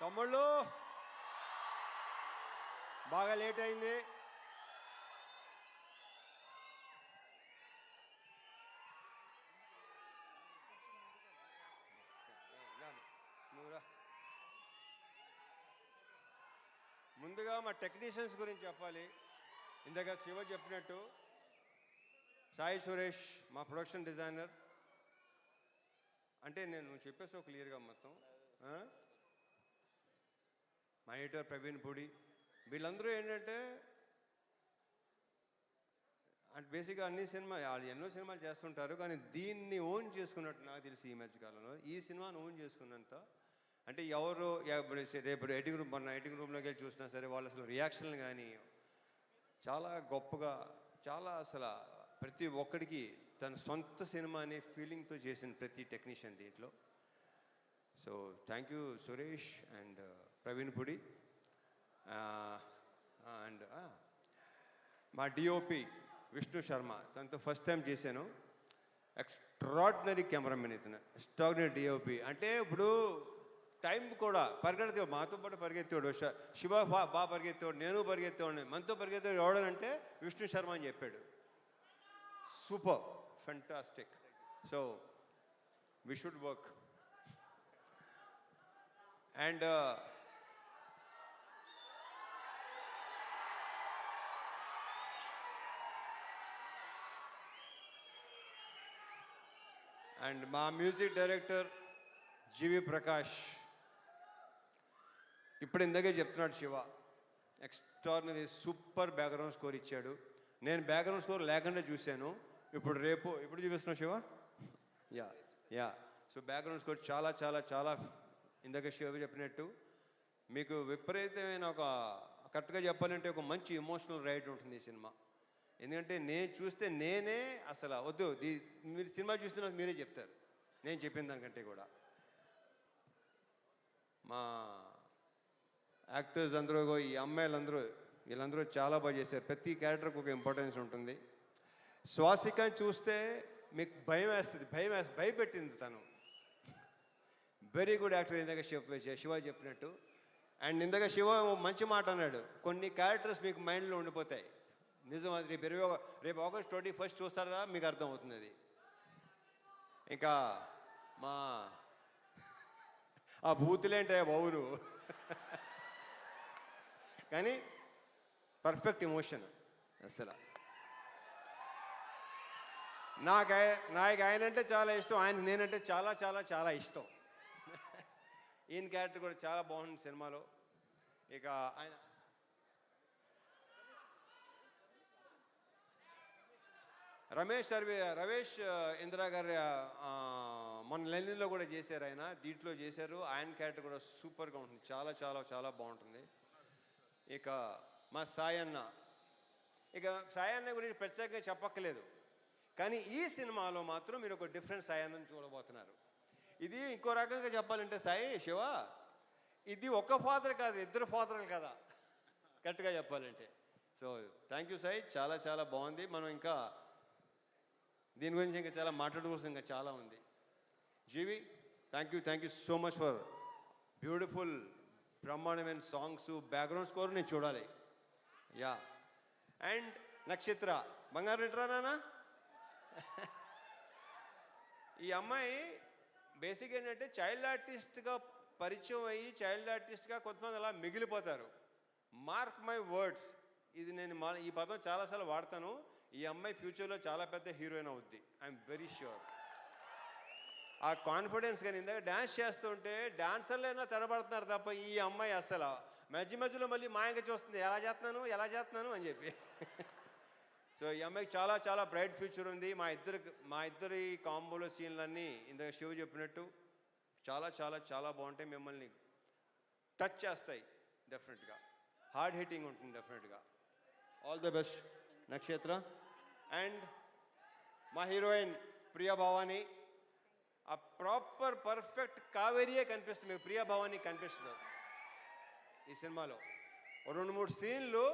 తమ్ముళ్ళు బాగా లేట్ అయింది. ముందుగా మా టెక్నీషియన్స్ గురించి చెప్పాలి. ఇందాక శివ చెప్పినట్టు సాయి సురేష్ మా ప్రొడక్షన్ డిజైనర్. అంటే నేను చెప్పేసావు క్లియర్గా మొత్తం. మా ఎడిటర్ ప్రవీణ్ పూడి, వీళ్ళందరూ ఏంటంటే బేసిక్గా అన్ని సినిమాలు వాళ్ళు ఎన్నో సినిమాలు చేస్తుంటారు, కానీ దీన్ని ఓన్ చేసుకున్నట్టు నాకు తెలిసి ఈ మధ్యకాలంలో ఈ సినిమాను ఓన్ చేసుకున్నంత అంటే ఎవరు రేపు ఎడిటింగ్ రూమ్లోకి వెళ్ళి చూసినా సరే వాళ్ళు అసలు రియాక్షన్లు కానీ చాలా గొప్పగా, చాలా అసలు ప్రతి ఒక్కడికి తన సొంత సినిమా అనే ఫీలింగ్తో చేసిన ప్రతి టెక్నీషియన్ దీంట్లో. So thank you Suresh and Praveen Pudi. And మా డిఓపి విష్ణు శర్మ, తనతో ఫస్ట్ టైం చేశాను. ఎక్స్ట్రాడినరీ కెమెరామెన్ ఇతను, ఎక్స్ట్రాడినరీ డిఓపి. అంటే ఇప్పుడు టైం కూడా పరిగెత్తేవాడు, మాతో పాటు పరిగెత్తేవాడు. శివ బాగా పరిగెత్తేవాడు, నేను పరిగెత్తేవాడిని. మనతో పరిగెత్తేవాడు ఎవడనంటే విష్ణు శర్మ అని చెప్పాడు. Super, fantastic. So we should work. And and మా మ్యూజిక్ డైరెక్టర్ జీవి ప్రకాష్. ఇప్పుడు ఇందాకే చెప్తున్నాడు Shiva, extraordinary super background score ఇచ్చాడు. నేను బ్యాక్గ్రౌండ్ స్కోర్ లేకుండా చూశాను. ఇప్పుడు చూపిస్తున్నావు Shiva. Yeah so background score చాలా చాలా చాలా ఇందాక శివ చెప్పినట్టు మీకు విపరీతమైన ఒక, కరెక్ట్గా చెప్పాలంటే ఒక మంచి ఎమోషనల్ రైడ్ ఉంటుంది ఈ సినిమా. ఎందుకంటే నేను చూస్తే నేనే అసలు వద్దు, మీరు సినిమా చూస్తున్నారు మీరే చెప్తారు నేను చెప్పిన దానికంటే కూడా. మా యాక్టర్స్ అందరూ, ఈ అమ్మాయిలందరూ, వీళ్ళందరూ చాలా బాగా చేశారు. ప్రతి క్యారెక్టర్కి ఒక ఇంపార్టెన్స్ ఉంటుంది. శ్వాసిక చూస్తే మీకు భయపెట్టింది తను. Very good actor. ఇందాక శివ చెప్పినట్టు. అండ్ ఇందాక శివ మంచి మాట అన్నాడు, కొన్ని క్యారెక్టర్స్ మీకు మైండ్లో ఉండిపోతాయి. నిజం. అది రేపు ఆగస్ట్ 21 చూస్తారా మీకు అర్థమవుతుంది అది. ఇంకా మా ఆ బూతులేంటే బావులు కానీ పర్ఫెక్ట్ ఎమోషన్ అసలు. నాకు ఆయన అంటే చాలా ఇష్టం, ఆయన నేనంటే చాలా చాలా చాలా ఇష్టం. ఈయన క్యారెక్టర్ కూడా చాలా బాగుంది సినిమాలో. ఇక ఆయన రమేష్ ఇందిరా గారి మన లెనిన్లో కూడా చేశారు ఆయన, దీంట్లో చేశారు. ఆయన క్యారెక్టర్ కూడా సూపర్గా ఉంటుంది, చాలా చాలా చాలా బాగుంటుంది. ఇక మా సాయన్న గురించి ప్రత్యేకంగా చెప్పక్కలేదు, కానీ ఈ సినిమాలో మాత్రం మీరు ఒక డిఫరెంట్ సాయన్నని చూడబోతున్నారు. ఇది ఇంకో రకంగా చెప్పాలంటే శివ, ఇది ఒక ఫాదర్ కాదు, ఇద్దరు ఫాదర్లు కదా కరెక్ట్గా చెప్పాలంటే. సో థ్యాంక్ యూ సాయి, చాలా చాలా బాగుంది. మనం ఇంకా దీని గురించి ఇంకా చాలా మాట్లాడుకోవాల్సి ఇంకా చాలా ఉంది. G V, thank you so much for beautiful బ్రహ్మాండమైన సాంగ్స్, బ్యాక్గ్రౌండ్ స్కోర్ నేను చూడాలి. యా. అండ్ నక్షత్ర బంగారు రెట్రానా. ఈ అమ్మాయి బేసిక్ ఏంటంటే చైల్డ్ ఆర్టిస్ట్గా పరిచయం అయ్యి చైల్డ్ ఆర్టిస్ట్గా కొంతమంది అలా మిగిలిపోతారు. మార్క్ మై వర్డ్స్, ఇది నేను ఈ పదం చాలాసార్లు వాడతాను. ఈ అమ్మాయి ఫ్యూచర్లో చాలా పెద్ద హీరోయిన్ అవుద్ది, ఐఎమ్ వెరీ ష్యూర్. ఆ కాన్ఫిడెన్స్. కానీ ఇందాక డ్యాన్స్ చేస్తుంటే డాన్సర్లైనా తెరబడుతున్నారు తప్ప ఈ అమ్మాయి అసలు మధ్యలో మళ్ళీ మాయంగా చూస్తుంది, ఎలా చేస్తున్నాను అని చెప్పి. సో ఈ అమ్మాయికి చాలా చాలా బ్రైట్ ఫ్యూచర్ ఉంది. మా ఇద్దరి కాంబోలో సీన్లన్నీ ఇందాక శివ చెప్పినట్టు చాలా చాలా చాలా బాగుంటాయి, మిమ్మల్ని టచ్ చేస్తాయి డెఫినెట్గా, హార్డ్ హిట్టింగ్ ఉంటుంది డెఫినెట్గా. ఆల్ ద బెస్ట్ నక్షత్ర. అండ్ మా హీరోయిన్ ప్రియా భవాని, ఆ ప్రాపర్ పర్ఫెక్ట్ కావేరియే కనిపిస్తుంది మీకు, ప్రియా భవాని కనిపిస్తుంది ఈ సినిమాలో. 2-3 సీన్లు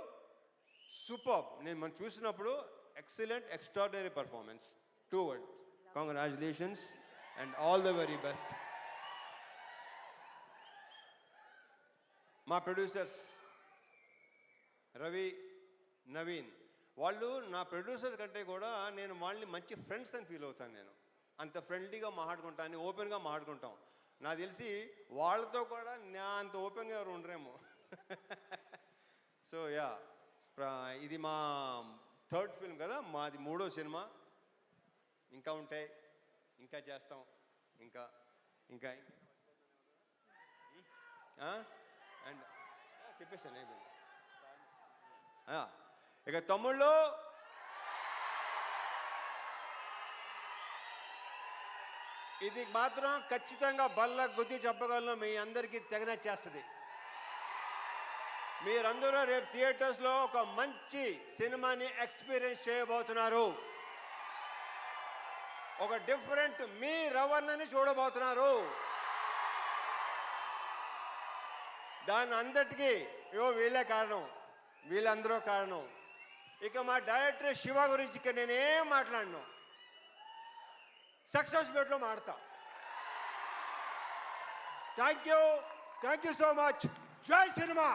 సూపర్. మనం చూసినప్పుడు excellent, extraordinary performance. 2 words. Congratulations and all the very best. మా ప్రొడ్యూసర్స్ రవి, నవీన్, వాళ్ళు నా ప్రొడ్యూసర్ కంటే కూడా నేను వాళ్ళని మంచి ఫ్రెండ్స్ అని ఫీల్ అవుతాను. నేను అంత ఫ్రెండ్లీగా మాట్లాడుకుంటాను, ఓపెన్గా మాట్లాడుకుంటాం. నాకు తెలిసి వాళ్ళతో కూడా నా అంత ఓపెన్గా ఎవరు ఉండరేమో. సో యా, ఇది మా థర్డ్ ఫిల్మ్ కదా, మాది 3వ సినిమా. ఇంకా ఉంటాయి, ఇంకా చేస్తాం, ఇంకా ఇంకా అండ్ చెప్పేస్తాను అయిపోయింది. ఇక తమ్ముళ్ళు, ఇది మాత్రం ఖచ్చితంగా బల్ల గుద్ది చెప్పగలను, మీ అందరికీ తెగన చేస్తుంది. మీరందరూ రేపు థియేటర్స్లో ఒక మంచి సినిమాని ఎక్స్పీరియన్స్ చేయబోతున్నారు. ఒక డిఫరెంట్ మీ రవణని చూడబోతున్నారు. దాని అందరికీ వీళ్ళే కారణం, వీళ్ళందరూ కారణం. ఇక మా డైరెక్టర్ శివ గురించి ఇక నేనేం మాట్లాడను, సక్సెస్ బేట్లో మాడతా. Thank you so much. జై సినిమా.